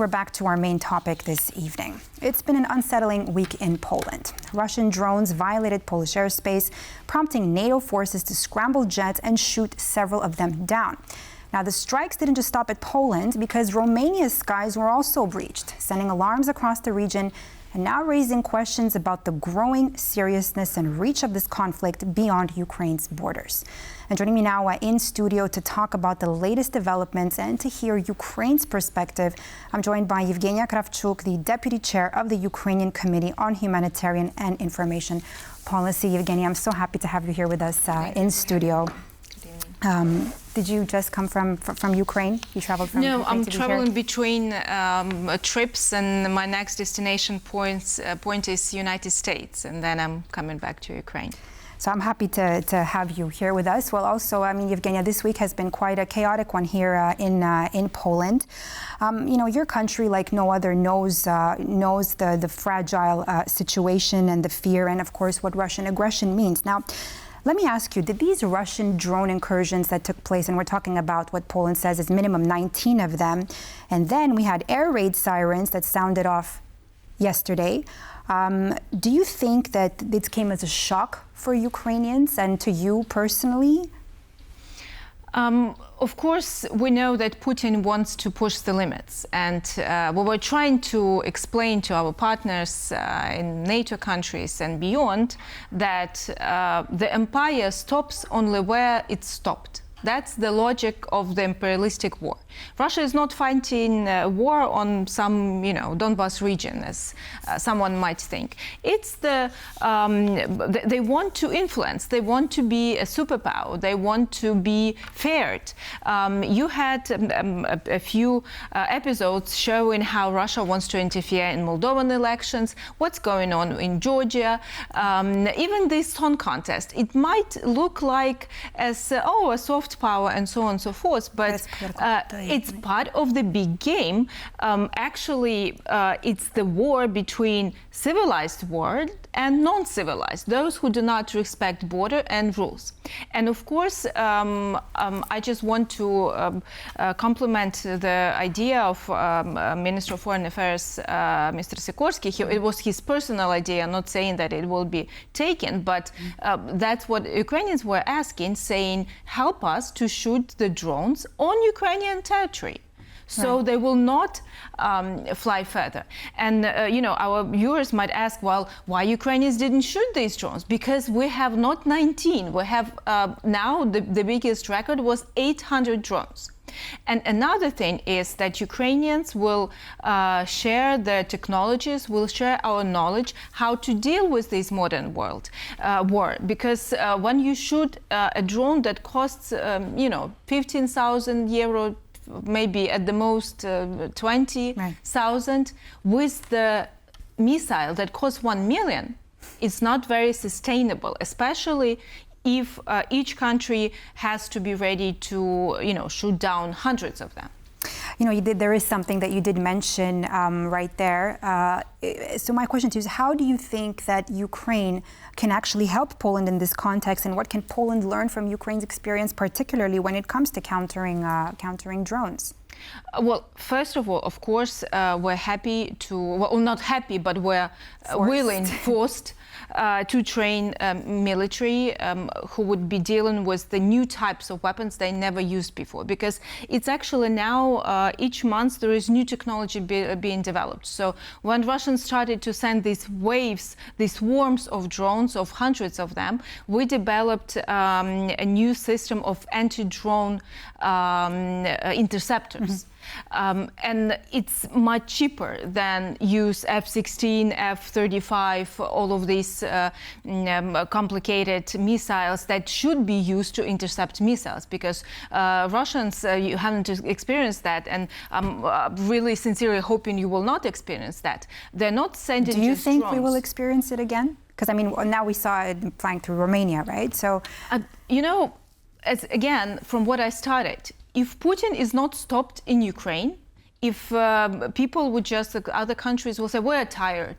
we're back to our main topic this evening. It's been an unsettling week in Poland. Russian drones violated Polish airspace, prompting NATO forces to scramble jets and shoot several of them down. Now, the strikes didn't just stop at Poland because Romania's skies were also breached, sending alarms across the region and now raising questions about the growing seriousness and reach of this conflict beyond Ukraine's borders. And joining me now in studio to talk about the latest developments and to hear Ukraine's perspective, I'm joined by Yevheniia Kravchuk, the Deputy Chair of the Ukrainian Committee on Humanitarian and Information Policy. Yevheniia, I'm so happy to have you here with us in studio. Did you just come from Ukraine? You traveled from Ukraine? No, I'm traveling between trips, and my next destination point is United States, and then I'm coming back to Ukraine. So I'm happy to have you here with us. Well, also, I mean, Yevheniia, this week has been quite a chaotic one here in Poland. You know, your country, like no other, knows the fragile situation and the fear, and of course, what Russian aggression means. Now, let me ask you, did these Russian drone incursions that took place, and we're talking about what Poland says is minimum 19 of them, and then we had air raid sirens that sounded off yesterday. Do you think that it came as a shock for Ukrainians and to you personally? Of course, we know that Putin wants to push the limits, and we were trying to explain to our partners in NATO countries and beyond that the empire stops only where it stopped. That's the logic of the imperialistic war. Russia is not fighting a war on some, Donbas region, as someone might think. It's they want to influence. They want to be a superpower. They want to be feared. You had a few episodes showing how Russia wants to interfere in Moldovan elections, what's going on in Georgia, even this song contest. It might look like as, a soft power and so on and so forth, but it's part of the big game. Actually, it's the war between civilized world and non-civilized, those who do not respect border and rules. And of course, I just want to compliment the idea of Minister of Foreign Affairs, Mr. Sikorsky. It was his personal idea, not saying that it will be taken, but that's what Ukrainians were asking, saying, help us to shoot the drones on Ukrainian territory, so they will not fly further. And, our viewers might ask, well, why Ukrainians didn't shoot these drones? Because we have not 19. We have now the biggest record was 800 drones. And another thing is that Ukrainians will share their technologies, will share our knowledge how to deal with this modern war. Because when you shoot a drone that costs, 15,000 euro, maybe at the most 20,000, with the missile that costs 1 million, it's not very sustainable, especially if each country has to be ready to, shoot down hundreds of them. There is something that you did mention right there. So my question to you is, how do you think that Ukraine can actually help Poland in this context, and what can Poland learn from Ukraine's experience, particularly when it comes to countering drones? Well, first of all, of course, we're happy to, well, not happy, but we're forced to train military who would be dealing with the new types of weapons they never used before. Because it's actually now, each month, there is new technology being developed. So when Russians started to send these waves, these swarms of drones, of hundreds of them, we developed a new system of anti-drone interceptors. And it's much cheaper than use F-16, F-35, all of these complicated missiles that should be used to intercept missiles, because Russians, you haven't experienced that, and I'm really sincerely hoping you will not experience that. They're not sending. Do you think we will experience it again? Because I mean, now we saw it flying through Romania, right? So, again, from what I started, if Putin is not stopped in Ukraine, if people would just, other countries will say, we're tired,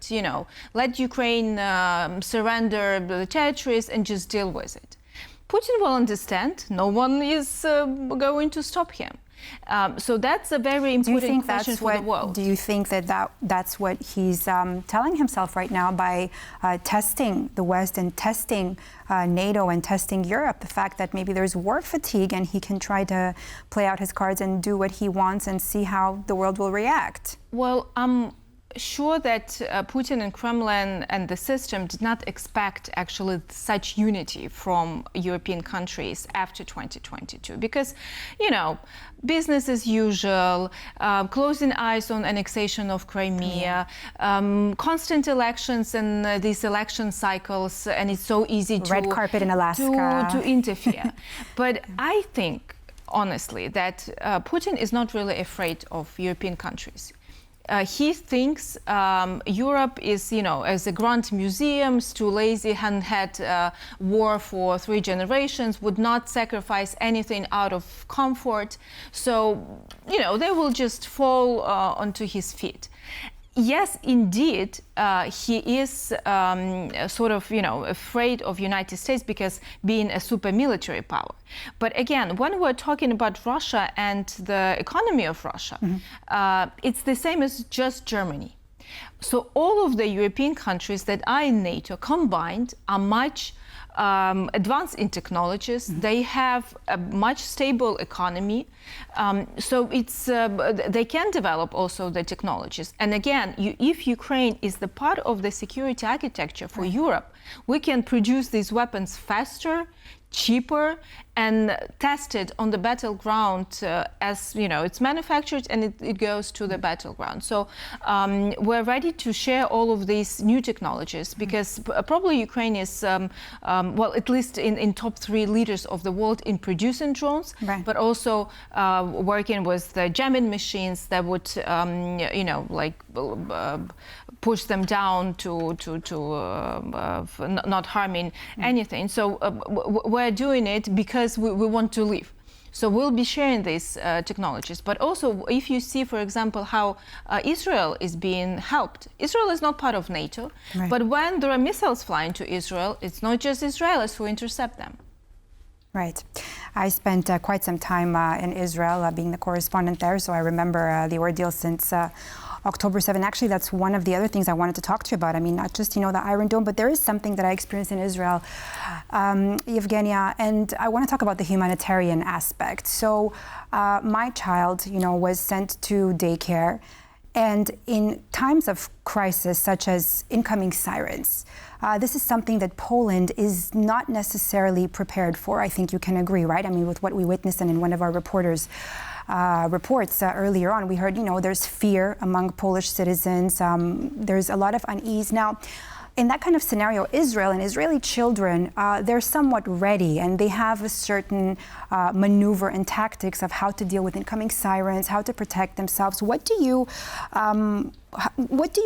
let Ukraine surrender the territories and just deal with it. Putin will understand no one is going to stop him. So that's a very important question for the world. Do you think that's what he's telling himself right now by testing the West and testing NATO and testing Europe? The fact that maybe there's war fatigue and he can try to play out his cards and do what he wants and see how the world will react? Well, sure that Putin and Kremlin and the system did not expect actually such unity from European countries after 2022 because, you know, business as usual, closing eyes on annexation of Crimea, constant elections and these election cycles, and it's so easy to red carpet in Alaska to interfere. But I think, honestly, that Putin is not really afraid of European countries. He thinks Europe is, you know, as a grand museum, too lazy, hadn't had war for 3 generations, would not sacrifice anything out of comfort. So, you know, they will just fall onto his feet. Yes, indeed, he is sort of, you know, afraid of United States because being a super military power. But again, when we're talking about Russia and the economy of Russia, it's the same as just Germany. So all of the European countries that are in NATO combined are much advanced in technologies. They have a much stable economy. So it's they can develop also the technologies. And again, if Ukraine is the part of the security architecture for Europe, we can produce these weapons faster, cheaper, and tested on the battleground as, you know, it's manufactured and it goes to the battleground. So we're ready to share all of these new technologies because probably Ukraine is, well, at least in top 3 leaders of the world in producing drones, but also working with the jamming machines that would, you know, like push them down to not harming anything. So we're doing it because we want to live. So we'll be sharing these technologies. But also, if you see, for example, how Israel is being helped. Israel is not part of NATO, but when there are missiles flying to Israel, it's not just Israelis who intercept them. Right. I spent quite some time in Israel, being the correspondent there, so I remember the ordeal since October 7. Actually, that's one of the other things I wanted to talk to you about. I mean, not just, you know, the Iron Dome, but there is something that I experienced in Israel, Yevheniia, and I want to talk about the humanitarian aspect. So my child, you know, was sent to daycare, and in times of crisis, such as incoming sirens, this is something that Poland is not necessarily prepared for. I think you can agree, right? I mean, with what we witnessed, and in one of our reporters' reports earlier on, we heard, you know, there's fear among Polish citizens. There's a lot of unease. Now, in that kind of scenario, Israel and Israeli children, they're somewhat ready, and they have a certain maneuver and tactics of how to deal with incoming sirens, how to protect themselves. What do you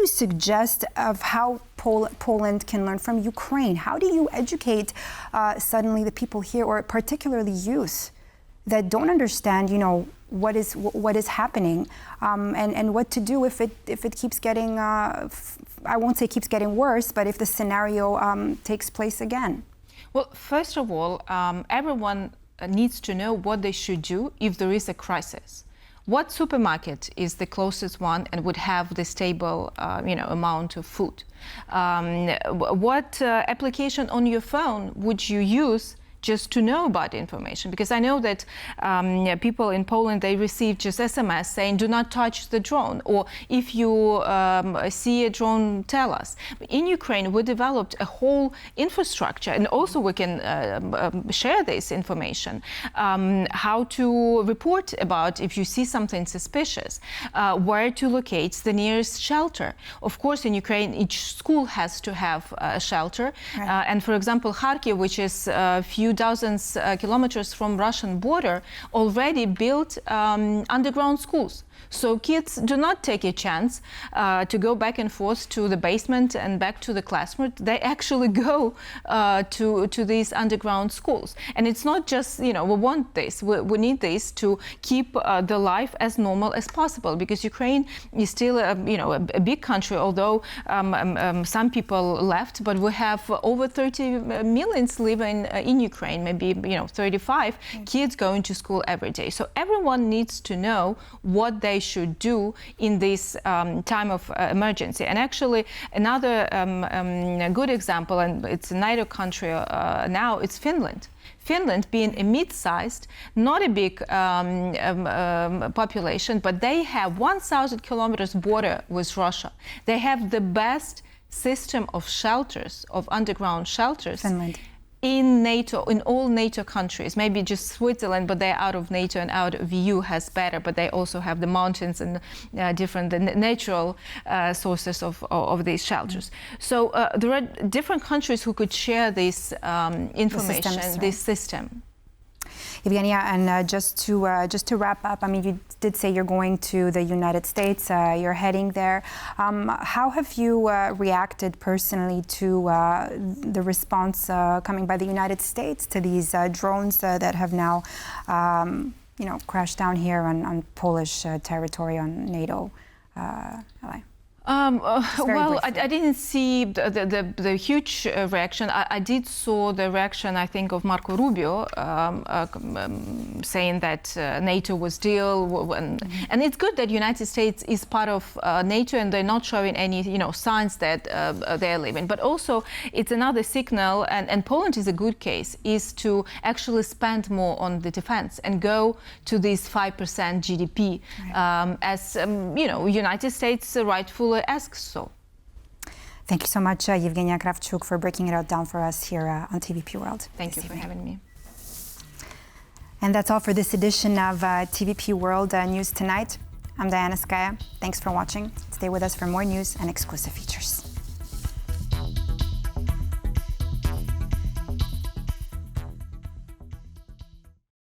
suggest of how Poland can learn from Ukraine? How do you educate suddenly the people here, or particularly youth, that don't understand, you know, what is happening, and what to do if it keeps getting, I won't say keeps getting worse, but if the scenario takes place again? Well, first of all, everyone needs to know what they should do if there is a crisis. What supermarket is the closest one and would have the stable, you know, amount of food? What application on your phone would you use just to know about the information? Because I know that people in Poland, they receive just SMS saying, do not touch the drone, or if you see a drone, tell us. In Ukraine, we developed a whole infrastructure, and also we can share this information, how to report about if you see something suspicious, where to locate the nearest shelter. Of course, in Ukraine, each school has to have a shelter. And for example, Kharkiv, which is a few dozens kilometers from Russian border, already built underground schools. So kids do not take a chance to go back and forth to the basement and back to the classroom. They actually go to these underground schools. And it's not just, we want this. We need this to keep the life as normal as possible, because Ukraine is still a big country, although some people left, but we have over 30 millions living in Ukraine, maybe 35 kids going to school every day. So everyone needs to know what they should do in this time of emergency. And actually, another good example, and it's a NATO country now, it's Finland. Finland being a mid-sized, not a big population, but they have 1,000 kilometers border with Russia. They have the best system of shelters, of underground shelters. Finland. In NATO, in all NATO countries, maybe just Switzerland, but they're out of NATO and out of EU has better, but they also have the mountains and different natural sources of these shelters. So there are different countries who could share this information, this system. Yevheniia, and just to wrap up, I mean, you did say you're going to the United States, you're heading there. How have you reacted personally to the response coming by the United States to these drones that have now, crashed down here on Polish territory, on NATO ally? Well, I didn't see the huge reaction. I did saw the reaction, I think, of Marco Rubio saying that NATO was deal, and it's good that United States is part of NATO and they're not showing any signs that they're leaving. But also, it's another signal, and Poland is a good case, is to actually spend more on the defense and go to this 5% GDP, as United States rightfully asks so. Thank you so much, Yevheniia Kravchuk, for breaking it all down for us here on TVP World. Thank you for having me. And that's all for this edition of TVP World News Tonight. I'm Diana Skaya. Thanks for watching. Stay with us for more news and exclusive features.